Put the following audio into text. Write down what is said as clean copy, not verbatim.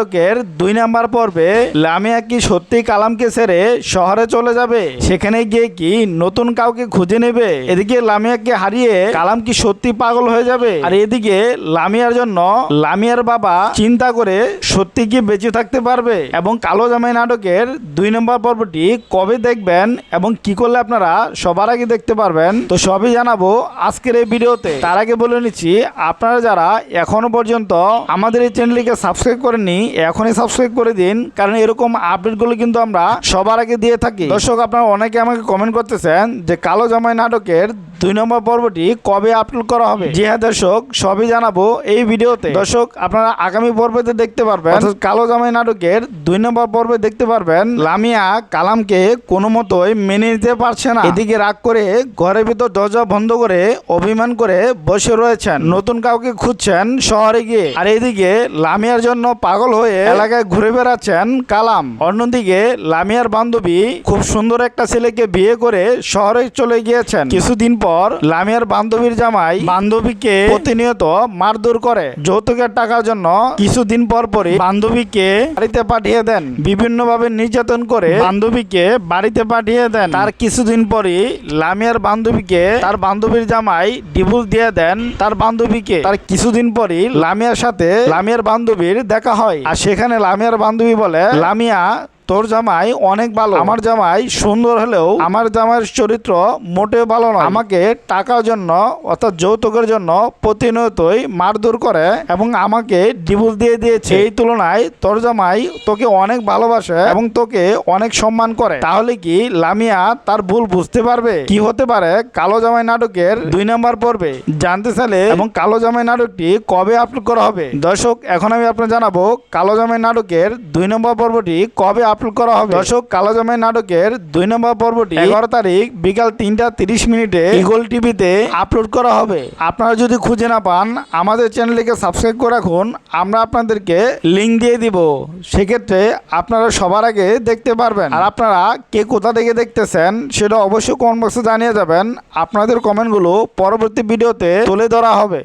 নাটকের 2 নাম্বার পর্বে লামিয়া কি সত্যি কালামকে ছেড়ে শহরে চলে যাবে? সেখানে গিয়ে কি নতুন কাউকে খুঁজে নেবে? এদিকে লামিয়াকে হারিয়ে কালাম কি সত্যি পাগল হয়ে যাবে? আর এদিকে লামিয়ার জন্য লামিয়ার বাবা চিন্তা করে সত্যি কি বেঁচে থাকতে পারবে? এবং কালো জামাই নাটকের 2 নম্বর পর্বটি কবে দেখবেন এবং কি করলে আপনারা সবার আগে দেখতে পারবেন, তো সবই জানাবো আজকের এই ভিডিওতে। তার আগে বলে নিচ্ছি, আপনারা যারা এখনো পর্যন্ত আমাদের এই চ্যানেলটিকে সাবস্ক্রাইব করেননি, এখনই সাবস্ক্রাইব করে দিন, কারণ এরকম আপডেটগুলো কিন্তু আমরা সবার আগে দিয়ে থাকি। দর্শক, আপনারা অনেকে আমাকে কমেন্ট করতেছেন যে কালো জামাই নাটকের 2 নম্বর পর্বটি কবে আপলোড করা হবে। জি হ্যাঁ দর্শক, সবই জানাবো এই ভিডিওতে। দর্শক, আপনারা আগামী পর্বতে দেখতে পারবেন, কালো জামাই নাটকের 2 নম্বর পর্বে দেখতে পারবেন লামিয়া কালামকে কোনো মতোই মেনে নিতে পারছে না। এদিকে রাগ করে ঘরের ভিতর দরজা বন্ধ করে অভিমান করে বসে রয়েছেন, নতুন কাউকে খুঁজছেন শহরে গিয়ে। আর এদিকে লামিয়ার জন্য পাগল হয়ে এলাকায় ঘুরে বেড়াচ্ছেন কালাম। অন্যদিকে লামিয়ার বান্ধবী খুব সুন্দর একটা ছেলেকে বিয়ে করে শহরে চলে গিয়েছেন। কিছুদিন পর লামিয়ার বান্ধবীর জামাই বান্ধবীকে প্রতিনিয়ত মারধর করে যৌতুকের টাকার জন্য। কিছুদিন পর পরই বান্ধবীকে বাড়িতে পাঠিয়ে দেন, বিভিন্ন ভাবে নির্যাতন করে বান্ধবীকে বাড়িতে পাঠিয়ে দেন। তার কিছুদিন পরই লামিয়ার বান্ধবীকে তার বান্ধবীর জামাই ডিভোর্স দিয়ে দেন তার বান্ধবীকে। তার কিছুদিন পরই লামিয়ার সাথে লামিয়ার বান্ধবীর দেখা হয়। আর সেখানে লামিয়ার বান্ধবী বলে, লামিয়া তোর জামাই অনেক ভালো, আমার জামাই সুন্দর হলেও আমার জামাইয়ের চরিত্র মোটেও ভালো নয়। আমাকে টাকার জন্য অর্থাৎ যৌতুকের জন্য প্রতিনিয়তই মারধর করে এবং আমাকে ডিভোর্স দিয়ে দিয়েছে। এই তুলনায় তোর জামাই তোকে অনেক ভালোবাসে এবং তোকে অনেক সম্মান করে। তাহলে কি লামিয়া তার ভুল বুঝতে পারবে? কি হতে পারে কালো জামাই নাটকের 2 নম্বর পর্বে জানতে চাইলে এবং কালো জামাই নাটকটি কবে আপলোড করা হবে? দর্শক, এখন আমি আপনাকে জানাবো কালো জামাই নাটকের 2 নম্বর পর্বটি কবে আপলোড করা হবে। দর্শক, কালো জামাই নাটকের 2 নম্বর পর্বটি 11 তারিখ বিকাল 3টা 30 মিনিটে ইগল টিভিতে আপলোড করা হবে। আপনারা যদি খুঁজে না পান, আমাদের চ্যানেলটিকে সাবস্ক্রাইব করে রাখুন, আমরা আপনাদেরকে লিংক দিয়ে দিব। সেক্ষেত্রে আপনারা সবার আগে দেখতে পারবেন। আর আপনারা কে কোথা থেকে দেখতেছেন সেটা অবশ্যই কমেন্ট বক্সে জানিয়ে যাবেন। আপনাদের কমেন্টগুলো পরবর্তী ভিডিওতে তুলে ধরা হবে।